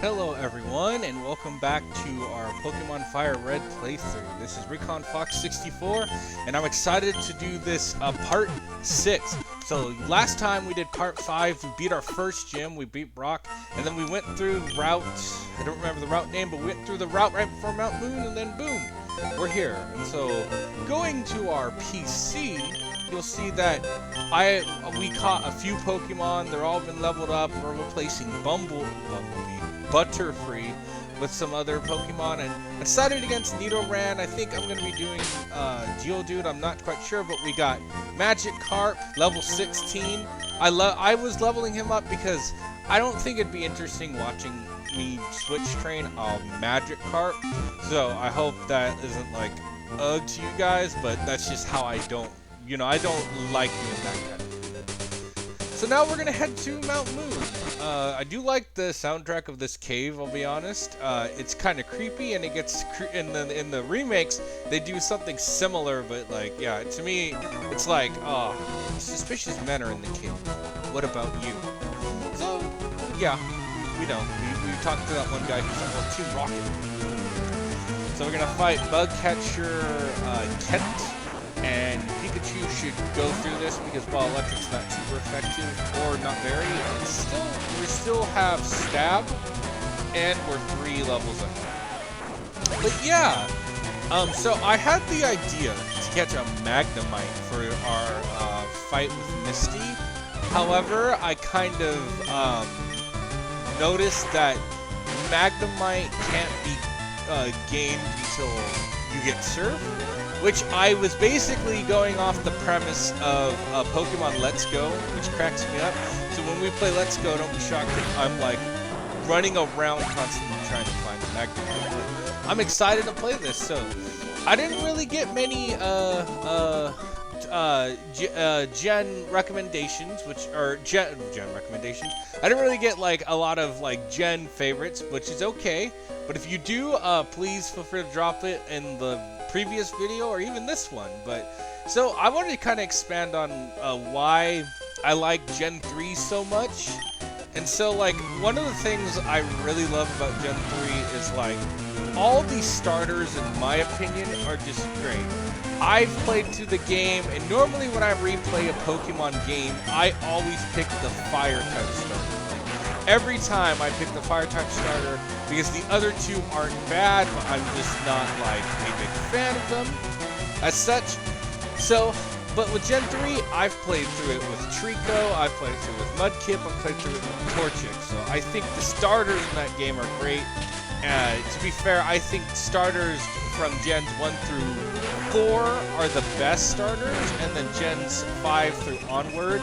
Hello everyone, and welcome back to our Pokemon Firered playthrough. This is Recon Fox 64, and I'm excited to do this part 6. So last time we did part 5, we beat our first gym, we beat Brock, and then we went through route, I don't remember the route name, but we went through the route right before Mount Moon, and then boom, we're here. And so, going to our PC, you'll see that we caught a few Pokemon, they're all been leveled up, we're replacing Bumblebee, Butterfree with some other Pokemon, and I decided against Nidoran. I think I'm going to be doing Geodude, I'm not quite sure, but we got Magikarp, level 16. I was leveling him up because I don't think it'd be interesting watching me switch train a Magikarp, so I hope that isn't like ugh to you guys, but that's just how I don't like doing that kind of thing. So now we're gonna head to Mount Moon. I do like the soundtrack of this cave, I'll be honest. It's kind of creepy, and it gets in the remakes they do something similar, but like, yeah, to me it's like, oh, suspicious men are in the cave. What about you? So yeah, we talked to that one guy who's like, well, Team Rocket. So we're gonna fight Bugcatcher Kent. And Pikachu should go through this because Ball Electric's not super effective, or not very. And we still have Stab, and we're 3 levels ahead. But yeah, so I had the idea to catch a Magnemite for our fight with Misty. However, I kind of noticed that Magnemite can't be gained until you get Surf. Which I was basically going off the premise of Pokemon Let's Go, which cracks me up. So when we play Let's Go, don't be shocked if I'm like running around constantly trying to find a Magnemite. I'm excited to play this. So I didn't really get many gen recommendations, which are gen recommendations. I didn't really get like a lot of like gen favorites, which is okay. But if you do, please feel free to drop it in the previous video or even this one. But so I wanted to kind of expand on why I like Gen 3 so much. And so like one of the things I really love about Gen 3 is like all these starters, in my opinion, are just great. I've played through the game, and normally when I replay a Pokemon game, I always pick the fire type starter. Every time I pick the fire type starter because the other 2 aren't bad, but I'm just not like a big fan of them as such. So, but with Gen 3, I've played through it with Trico, I've played through it with Mudkip, I've played through it with Torchic. So I think the starters in that game are great. To be fair, I think starters from Gens 1 through 4 are the best starters, and then Gens 5 through onward,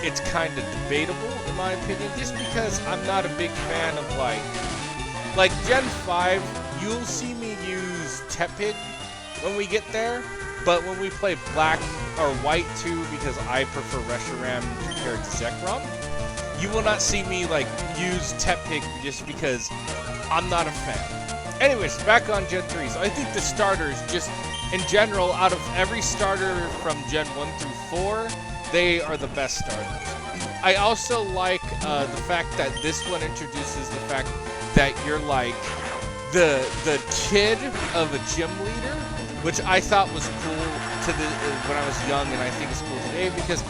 it's kind of debatable in my opinion, just because I'm not a big fan of like Gen 5, you'll see me use Tepig when we get there, but when we play Black or White 2, because I prefer Reshiram compared to Zekrom, you will not see me like use Tepig just because I'm not a fan. Anyways, back on Gen 3, so I think the starters, just in general, out of every starter from Gen 1 through 4, they are the best starters. I also like the fact that this one introduces the fact that you're like the kid of a gym leader, which I thought was cool when I was young, and I think it's cool today because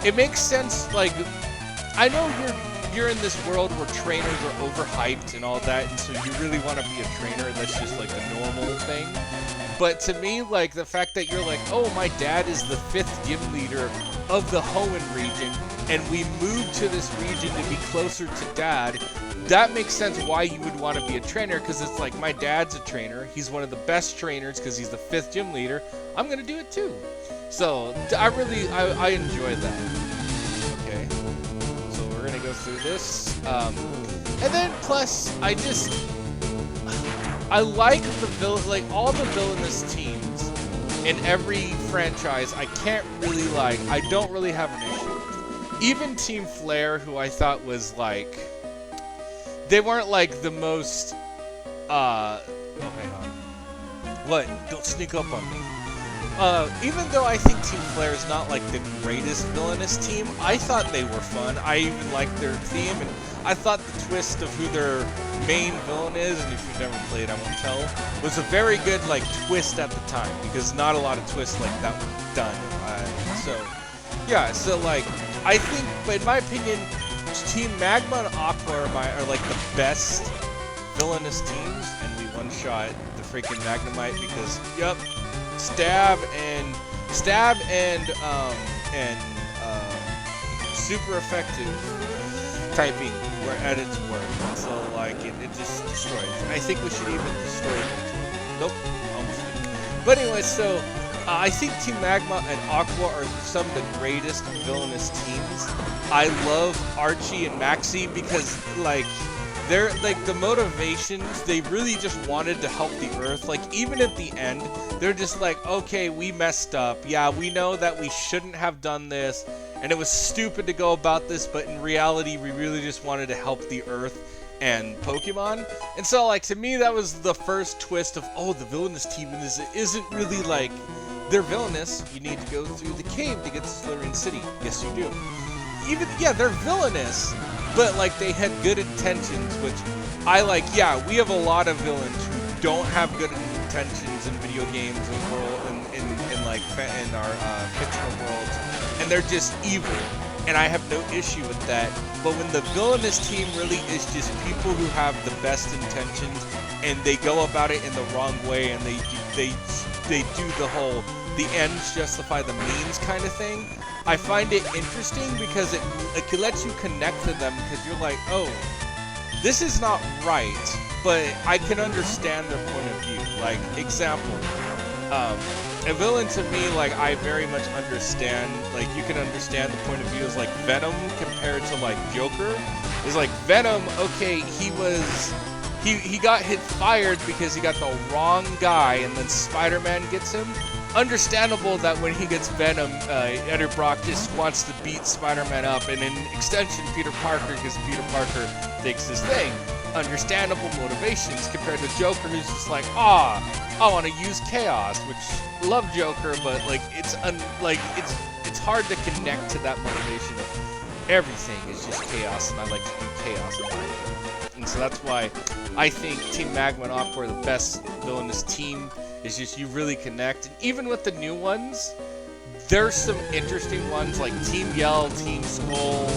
it makes sense. Like, I know you're in this world where trainers are overhyped and all that, and so you really want to be a trainer, and that's just like the normal thing. But to me, like, the fact that you're like, oh, my dad is the 5th gym leader of the Hoenn region, and we moved to this region to be closer to dad, that makes sense why you would want to be a trainer, because it's like, my dad's a trainer, he's one of the best trainers because he's the 5th gym leader, I'm going to do it too. So, I enjoy that. Okay, so we're going to go through this, and then plus, I like all the villainous teams in every franchise. I don't really have an issue with. Even Team Flare, who I thought was like, they weren't like the most, oh, hang on. What? Don't sneak up on me. Even though I think Team Flare is not like the greatest villainous team, I thought they were fun. I even liked their theme, and I thought the twist of who their main villain is, and if you've never played, I won't tell, was a very good like twist at the time because not a lot of twists like that were done. So yeah, so like I think, but in my opinion, Team Magma and Aqua are like the best villainous teams, and we one-shot the freaking Magnemite because yep, stab and super effective typing were at its work. So like it just destroys. I think we should even destroy it. Nope, almost didn't. But anyway, so I think Team Magma and Aqua are some of the greatest villainous teams. I love Archie and Maxie because like they're like the motivations, they really just wanted to help the Earth. Like even at the end, they're just like, okay, we messed up. Yeah, we know that we shouldn't have done this, and it was stupid to go about this, but in reality, we really just wanted to help the Earth and Pokemon. And so like to me, that was the first twist of, oh, the villainous team isn't really like, they're villainous. You need to go through the cave to get to Slithering City. Yes, you do. Even, yeah, they're villainous, but like they had good intentions, which I like. Yeah, we have a lot of villains who don't have good intentions in video games and world in our fictional worlds, and they're just evil. And I have no issue with that. But when the villainous team really is just people who have the best intentions, and they go about it in the wrong way, and they do the whole the ends justify the means kind of thing, I find it interesting because it lets you connect to them because you're like, oh, this is not right, but I can understand their point of view. Like, example, a villain to me, like, I very much understand, like, you can understand the point of view is like Venom compared to like Joker. Is like Venom, okay, he got fired because he got the wrong guy, and then Spider-Man gets him. Understandable that when he gets Venom, Eddie Brock just wants to beat Spider-Man up, and in extension, Peter Parker, because Peter Parker thinks his thing. Understandable motivations compared to Joker, who's just like, I want to use chaos, which love Joker, but like it's hard to connect to that motivation of everything is just chaos, and I like to do chaos in my game. And so that's why I think Team Magma and Aqua are the best villainous team. It's just you really connect. And even with the new ones, there's some interesting ones like Team Yell, Team Skull,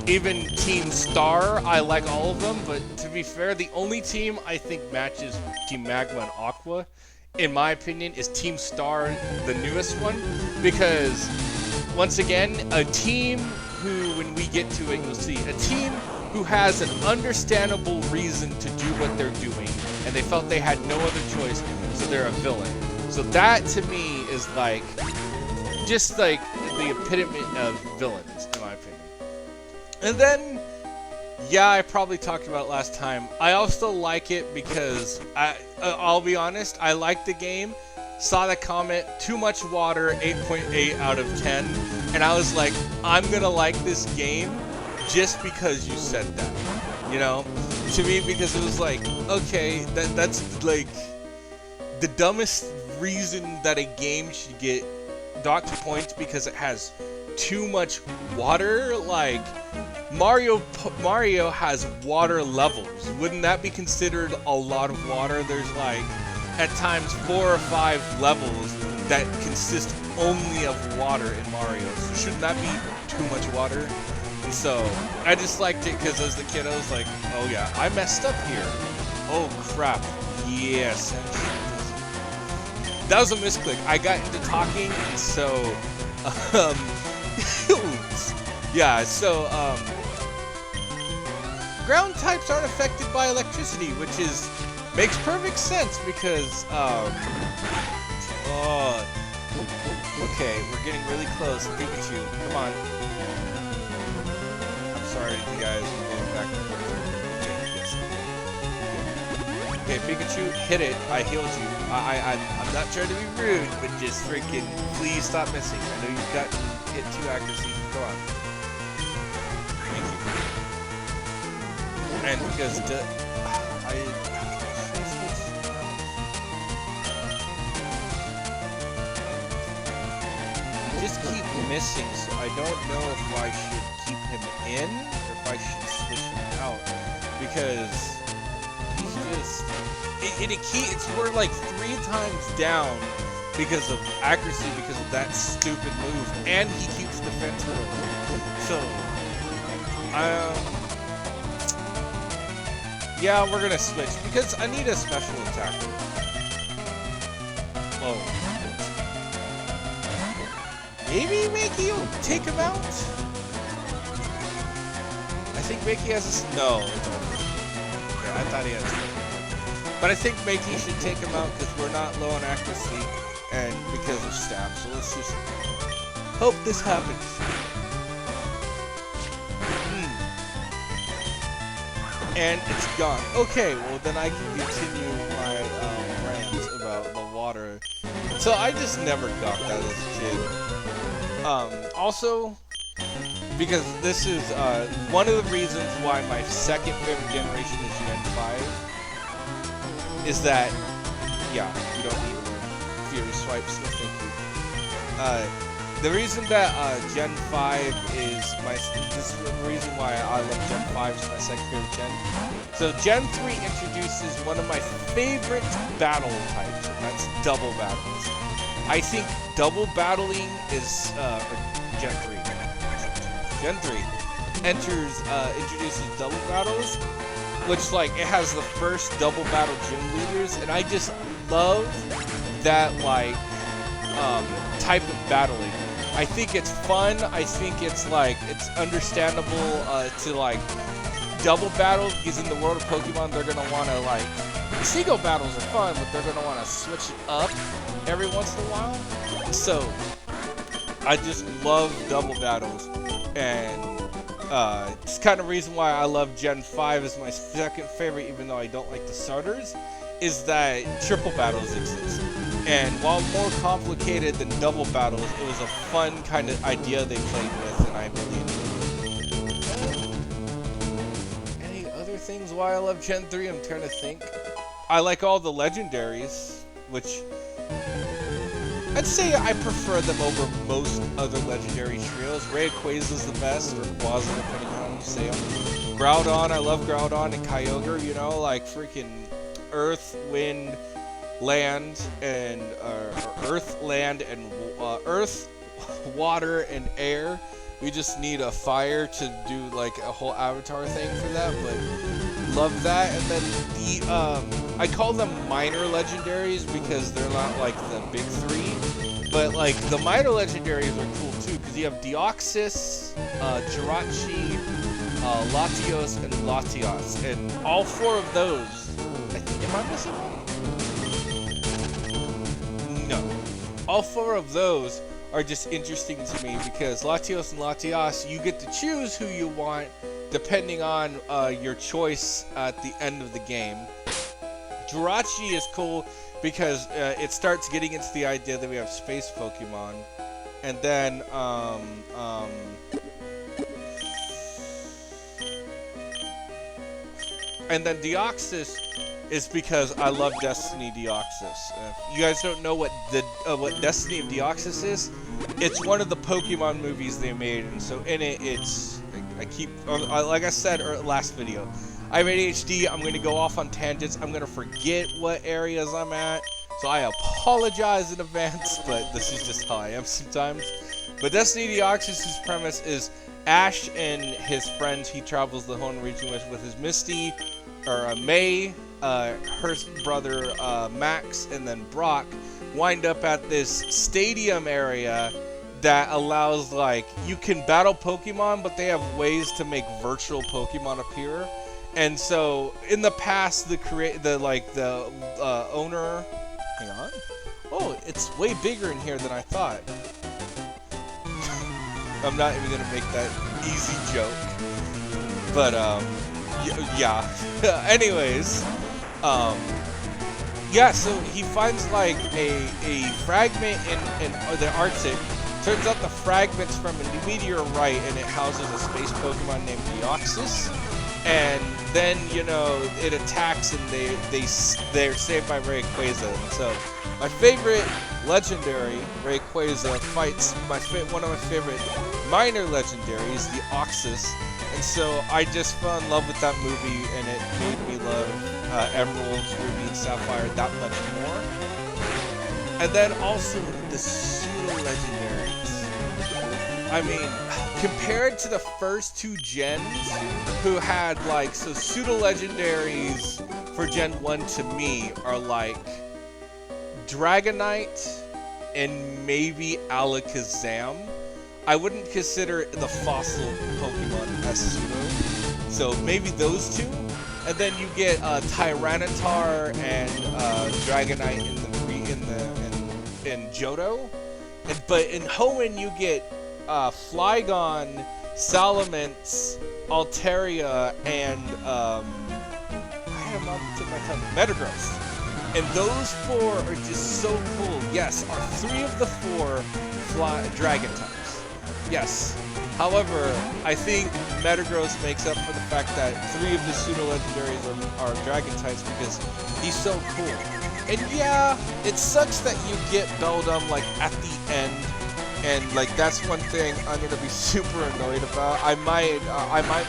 even Team Star. I like all of them, but to be fair, the only team I think matches Team Magma and Aqua, in my opinion, is Team Star, the newest one, because once again, a team who, when we get to it, you'll see, a team who has an understandable reason to do what they're doing, and they felt they had no other choice, so they're a villain. So that, to me, is like, just like the epitome of villains, in my opinion. And then, yeah, I probably talked about it last time, I also like it because, I'll be honest, I like the game, saw the comment, too much water, 8.8 out of 10, and I was like, I'm gonna like this game just because you said that, you know, to me, because it was like, okay, that's like the dumbest reason that a game should get docked points because it has too much water. Like Mario has water levels. Wouldn't that be considered a lot of water? There's like at times 4 or 5 levels that consist only of water in Mario. So shouldn't that be too much water? And so, I just liked it because as the kid, I was like, oh yeah, I messed up here. Oh crap. Yes. That was a misclick. I got into talking, and so, yeah, so, ground types aren't affected by electricity, which makes perfect sense because, okay, we're getting really close. Pikachu, come on. Sorry, you guys, we're going back and forth. Okay, Pikachu, hit it. I healed you. I'm not trying to be rude, but just freaking please stop missing. I know you've got hit 2 accuracy. Go on. Thank you. And because just keep missing, so I don't know if I should keep him in or if I should switch him out, because he's just we're like 3 times down because of accuracy, because of that stupid move, and he keeps defense going. So yeah, we're gonna switch because I need a special attacker. Oh, maybe Makey will take him out. I think Makey has a no. It's over. Yeah, I thought he had a, but I think Makey should take him out because we're not low on accuracy and because of stab. So let's just hope this happens. And it's gone. Okay, well then I can continue my rant about the water. So I just never got that as a kid. Also, because this is one of the reasons why my second favorite generation is Gen 5 is that, yeah, you don't need Fury Swipes, so thank you. The reason that Gen 5 is this is the reason why I love Gen 5 is my second favorite gen. So Gen 3 introduces one of my favorite battle types, and that's double battles. I think double battling is Gen 3. Gen 3 introduces double battles, which like it has the first double battle gym leaders, and I just love that like type of battling. I think it's fun. I think it's like it's understandable to like double battle, because in the world of Pokemon they're gonna want to like single battles are fun, but they're gonna want to switch it up every once in a while. So I just love double battles, and it's kind of reason why I love Gen 5 as my second favorite, even though I don't like the starters, is that triple battles exist. And while more complicated than double battles, it was a fun kind of idea they played with, and I really enjoyed it. Any other things why I love Gen 3? I'm trying to think. I like all the legendaries, which I'd say I prefer them over most other legendary trios. Rayquaza's the best, or Quasar, depending on how you say them. Groudon, I love Groudon, and Kyogre, you know, like freaking Earth, Wind, Land, and Earth, Land, and Earth, Water, and Air. We just need a fire to do like a whole avatar thing for that, but love that. And then the I call them minor legendaries because they're not like the big 3, but like the minor legendaries are cool too, because you have Deoxys, Jirachi, Latios, and Latias, and all 4 of those. Am I missing one? No. All 4 of those are just interesting to me because Latios and Latias, you get to choose who you want depending on your choice at the end of the game. Jirachi is cool because it starts getting into the idea that we have space Pokemon. And then, Deoxys is because I love Destiny Deoxys. If you guys don't know what Destiny of Deoxys is, it's one of the Pokemon movies they made, and so in it, it's like I said last video, I have ADHD. I'm gonna go off on tangents. I'm gonna forget what areas I'm at, so I apologize in advance. But this is just how I am sometimes. But Destiny Deoxys' premise is Ash and his friends he travels the whole region with his Misty, or May, her brother Max, and then Brock wind up at this stadium area that allows, like, you can battle Pokemon, but they have ways to make virtual Pokemon appear. And so in the past, the owner, hang on, oh, it's way bigger in here than I thought. I'm not even gonna make that easy joke, but yeah. Anyways, yeah. So he finds like a fragment in the Arctic. Turns out the fragment's from a meteorite, and it houses a space Pokemon named Deoxys. And then, you know, it attacks, and they're saved by Rayquaza. And so my favorite legendary Rayquaza fights one of my favorite minor legendaries, the Oxus. And so I just fell in love with that movie, and it made me love Emeralds, Ruby, and Sapphire that much more. And then also the pseudo-legendaries. I mean, compared to the first two gens, who had like, so pseudo-legendaries for Gen 1 to me are like Dragonite and maybe Alakazam. I wouldn't consider the fossil Pokemon as pseudo, so maybe those two. And then you get Tyranitar and Dragonite in Johto. But in Hoenn you get Flygon, Salamence, Altaria, and Metagross. And those four are just so cool. Yes, are 3 of the 4 Dragon types. Yes. However, I think Metagross makes up for the fact that 3 of the pseudo-legendaries are Dragon types because he's so cool. And yeah, it sucks that you get Beldum like at the end, and like that's one thing I'm gonna be super annoyed about. I might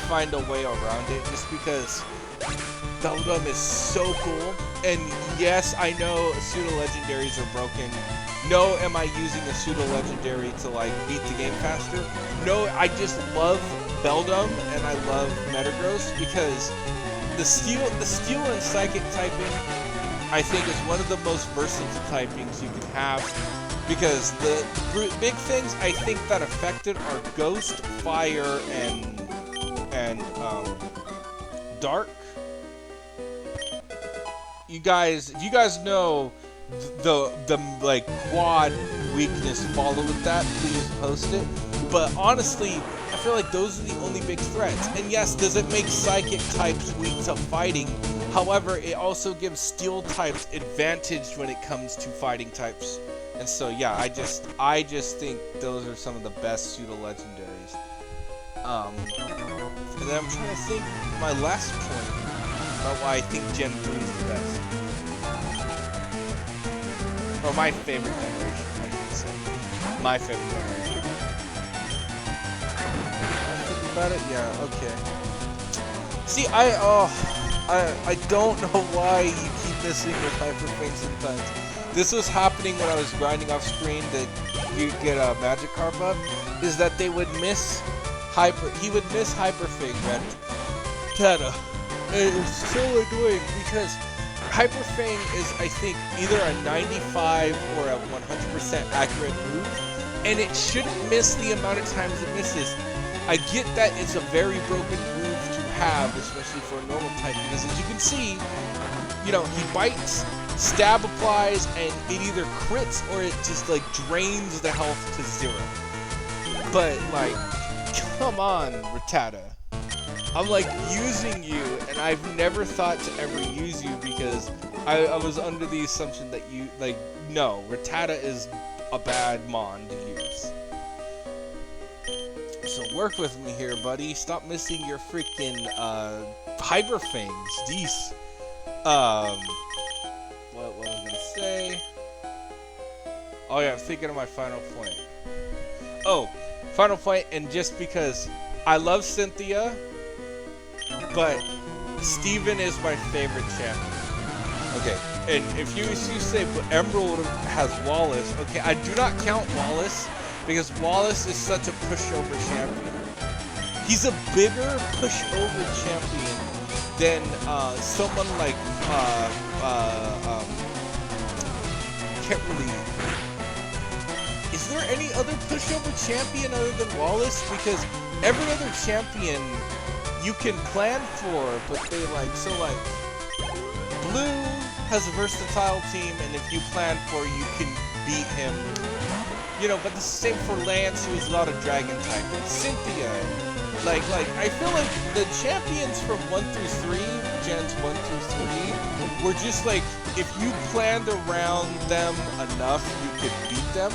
find a way around it just because Beldum is so cool. And yes, I know pseudo-legendaries are broken. No, am I using a pseudo-legendary to like beat the game faster? No, I just love Beldum and I love Metagross because the Steel and Psychic typing, I think, is one of the most versatile typings you can have, because the big things I think that affected are Ghost, Fire, and Dark. You guys know the like quad weakness follow with that, please post it. But honestly, I feel like those are the only big threats. And yes, does it make psychic types weak to fighting? However, it also gives steel types advantage when it comes to fighting types. And so yeah, I just think those are some of the best pseudo legendaries. And then I'm trying to think my last point about why I think Gen 3 is the best. Or my favorite generation, I should say. My favorite generation. Think about it? Yeah, okay. See, I don't know why you keep missing with Hyper Fang sometimes. This was happening when I was grinding off screen that you get a Magikarp up, is that they would miss he would miss Hyper Fang, Tata. And it was so annoying because Hyper Fang is, I think, either a 95 or a 100% accurate move, and it shouldn't miss the amount of times it misses. I get that it's a very broken move to have, especially for a normal type, because as you can see, you know, he bites, stab applies, and it either crits or it just like drains the health to 0. But like, come on, Rattata. I'm like using you, and I've never thought to ever use you because I was under the assumption that you, like, no, Rattata is a bad mon to use. So work with me here, buddy. Stop missing your freaking Hyper Fangs. Jeez. What was I gonna say? Oh yeah, I'm thinking of my final point. Oh, final point, and just because I love Cynthia, but Steven is my favorite champion. Okay, and if you say Emerald has Wallace, okay, I do not count Wallace because Wallace is such a pushover champion. He's a bigger pushover champion than someone like can't really. Is there any other pushover champion other than Wallace? Because every other champion you can plan for, but they like, so like, Blue has a versatile team, and if you plan for, you can beat him. You know, but the same for Lance, who is not a dragon type. And Cynthia, like, I feel like the champions from 1 through 3, gens 1 through 3, were just like, if you planned around them enough, you could beat them.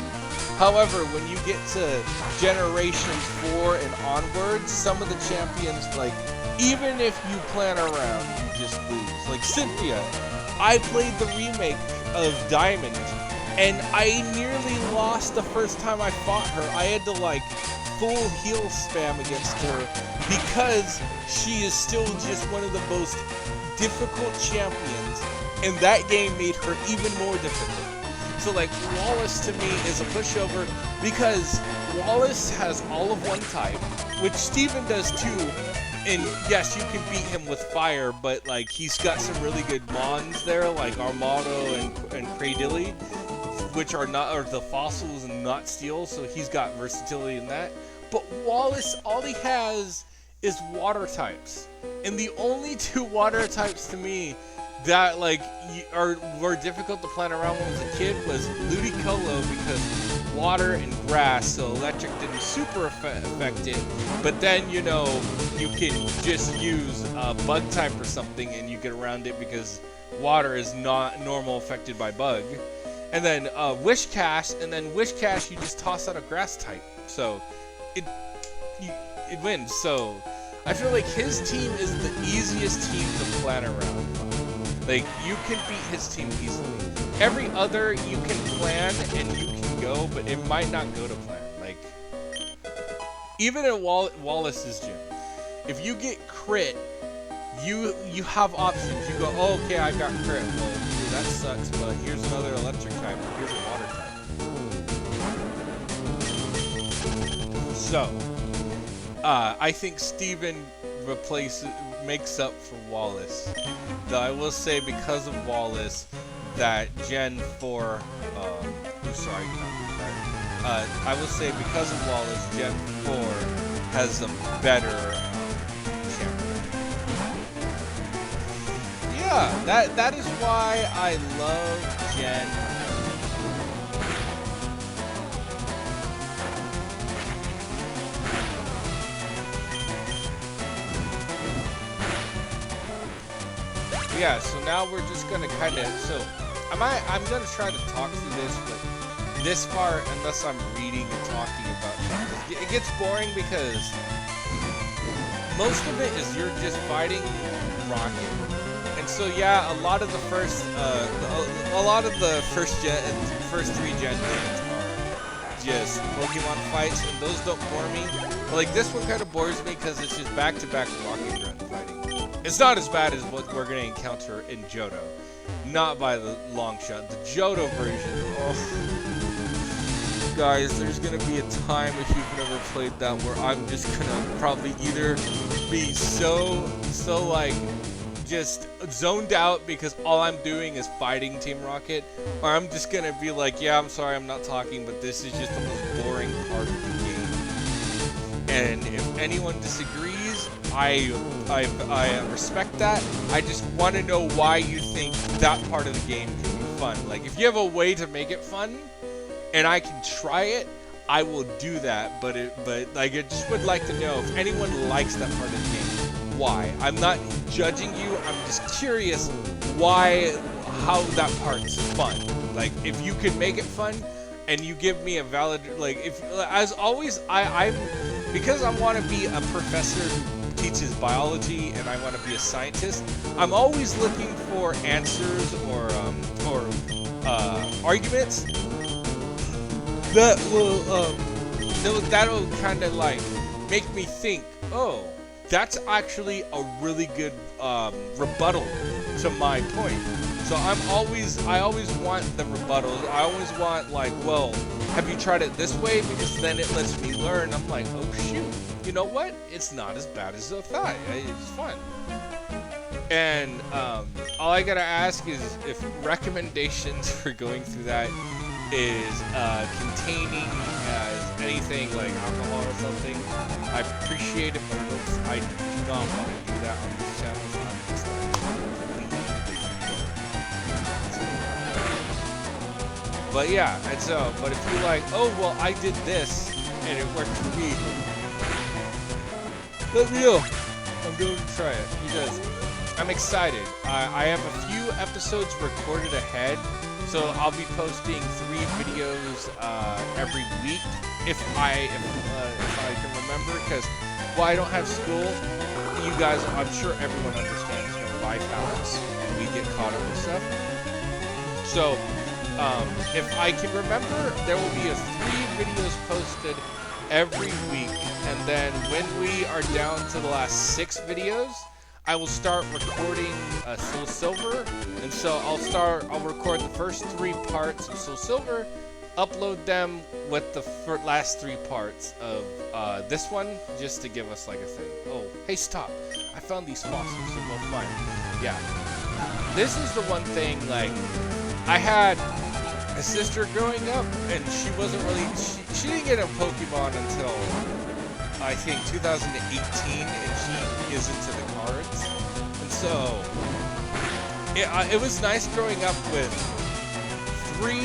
However, when you get to Generation 4 and onwards, some of the champions, like, even if you plan around, you just lose. Like Cynthia, I played the remake of Diamond, And I nearly lost the first time I fought her. I had to like full heal spam against her because she is still just one of the most difficult champions, and that game made her even more difficult. So like Wallace to me is a pushover because Wallace has all of one type, which Steven does too. And yes, you can beat him with fire, but like he's got some really good mons there, like Armado and Cradilly, which are the fossils and not steel, so he's got versatility in that. But Wallace, all he has is water types, and the only two water types to me that like were difficult to plan around when I was a kid was Ludicolo, because water and grass, so electric didn't super affect it. But then you can just use bug type or something, and you get around it because water is not normal affected by bug. And then Wish Cash, and then Wish Cash you just toss out a grass type, so it wins. So I feel like his team is the easiest team to plan around. Like, you can beat his team easily. Every other you can plan and you can go, but it might not go to plan. Like, even in Wallace's gym, if you get crit, you have options. You go, oh, okay, I got crit. Well, dude, that sucks, but here's another electric type. Here's a water type. So, I think Steven makes up for Wallace. Though I will say, because of Wallace, that Gen 4, I will say because of Wallace, Gen 4 has a better champion. Yeah, that is why I love Gen 4. Yeah, so now we're just gonna kind of, I'm gonna try to talk through this, but this part, unless I'm reading and talking about things, it gets boring because most of it is you're just fighting Rocket. And so yeah, a lot of the first first 3 gen games are just Pokemon fights, and those don't bore me. But like this one kind of bores me because it's just back-to-back Rocket Run fighting. It's not as bad as what we're going to encounter in Johto. Not by the long shot. The Johto version, oh. Guys, there's going to be a time, if you've never played that, where I'm just going to probably either be so like, just zoned out because all I'm doing is fighting Team Rocket, or I'm just going to be like, yeah, I'm sorry, I'm not talking, but this is just the most boring part of the game. And if anyone disagrees, I respect that. I just want to know why you think that part of the game can be fun. Like, if you have a way to make it fun, and I can try it, I will do that. But like, I just would like to know if anyone likes that part of the game. Why? I'm not judging you. I'm just curious how that part's fun. Like, if you can make it fun, and you give me a valid, like, as always, because I want to be a professor who teaches biology and I want to be a scientist, I'm always looking for answers or arguments that'll kind of like make me think, oh, that's actually a really good rebuttal to my point. So I always want the rebuttals. I always want, like, well, have you tried it this way? Because then it lets me learn. I'm like, oh shoot, you know what? It's not as bad as I thought. It's fun. And all I gotta ask is if recommendations for going through that is containing anything like alcohol or something. I appreciate it, but I do not want to do that on this channel. So I'm just like, but yeah, and so, but if you're like, oh well, I did this and it worked for me, let me know. I'm going to try it because I'm excited. I have a few episodes recorded ahead, so I'll be posting 3 videos every week if I can remember. Because while I don't have school, you guys, I'm sure everyone understands, life balance, and we get caught up with stuff. So if I can remember, there will be 3 videos posted every week, and then when we are down to the last 6 videos, I will start recording Soul Silver, and so I'll record the first 3 parts of Soul Silver, upload them with the last 3 parts of this one, just to give us like a thing. Oh, hey, stop! I found these fossils, they're both mine. Yeah, this is the one thing, like, I had a sister growing up, and she wasn't really, she didn't get a Pokemon until, I think, 2018, and she is into the cards. And so, it was nice growing up with 3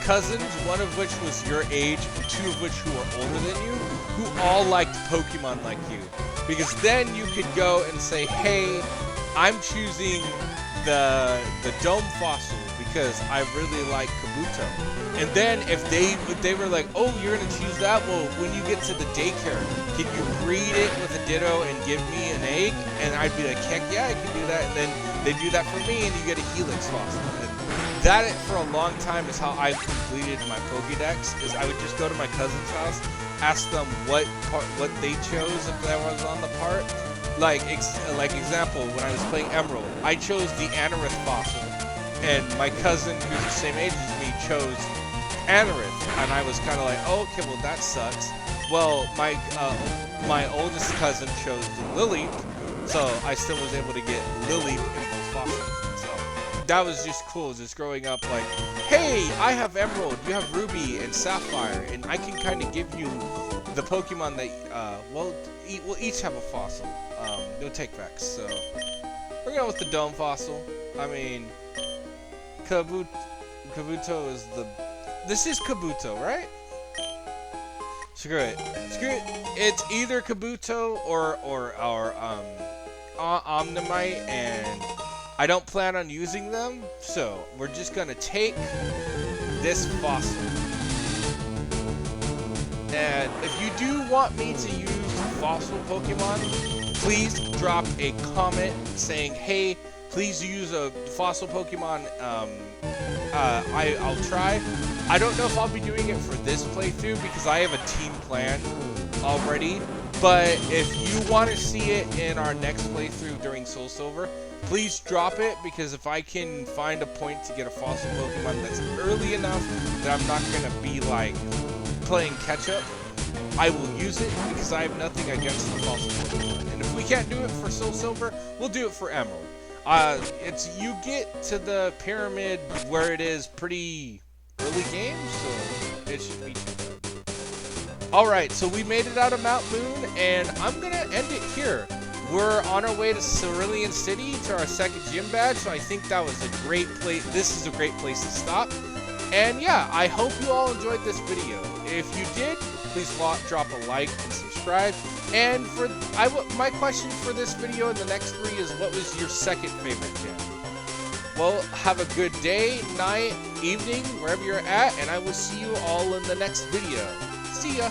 cousins, one of which was your age, and 2 of which who were older than you, who all liked Pokemon like you. Because then you could go and say, hey, I'm choosing the Dome Fossil because I really like Kabuto. And then if they were like, oh, you're gonna choose that, well, when you get to the daycare, can you breed it with a Ditto and give me an egg? And I'd be like, heck yeah, I can do that. And then they do that for me, and you get a Helix Fossil. And that, for a long time, is how I completed my Pokédex. Is I would just go to my cousin's house, ask them what they chose if that was on the part. Like example, when I was playing Emerald, I chose the Anorith Fossil, and my cousin, who's the same age as me, chose Anorith, and I was kind of like, oh, okay, well that sucks. Well, my oldest cousin chose Lily, so I still was able to get Lily in those fossils. So that was just cool, just growing up like, hey, I have Emerald, you have Ruby and Sapphire, and I can kind of give you the Pokemon that, we'll each have a fossil. No take-backs, so we're going with the Dome Fossil. I mean, Kabuto is the... This is Kabuto, right? Screw it. Screw it. It's either Kabuto or Omnimite, and I don't plan on using them, so we're just gonna take this fossil. And if you do want me to use fossil Pokemon, please drop a comment saying, hey, please use a fossil Pokemon. I'll try. I don't know if I'll be doing it for this playthrough because I have a team plan already. But if you want to see it in our next playthrough during Soul Silver, please drop it, because if I can find a point to get a fossil Pokemon that's early enough that I'm not going to be like playing catch up, I will use it, because I have nothing against the fossil Pokemon. And if we can't do it for Soul Silver, we'll do it for Emerald. You get to the pyramid where it is pretty early game, so it should be. Alright, so we made it out of Mount Moon, and I'm gonna end it here. We're on our way to Cerulean City to our second gym badge, so I think that was a great place. This is a great place to stop. And yeah, I hope you all enjoyed this video. If you did, please drop a like and subscribe. And my question for this video and the next 3 is, what was your second favorite gym? Well, have a good day, night, evening, wherever you're at, and I will see you all in the next video. See ya!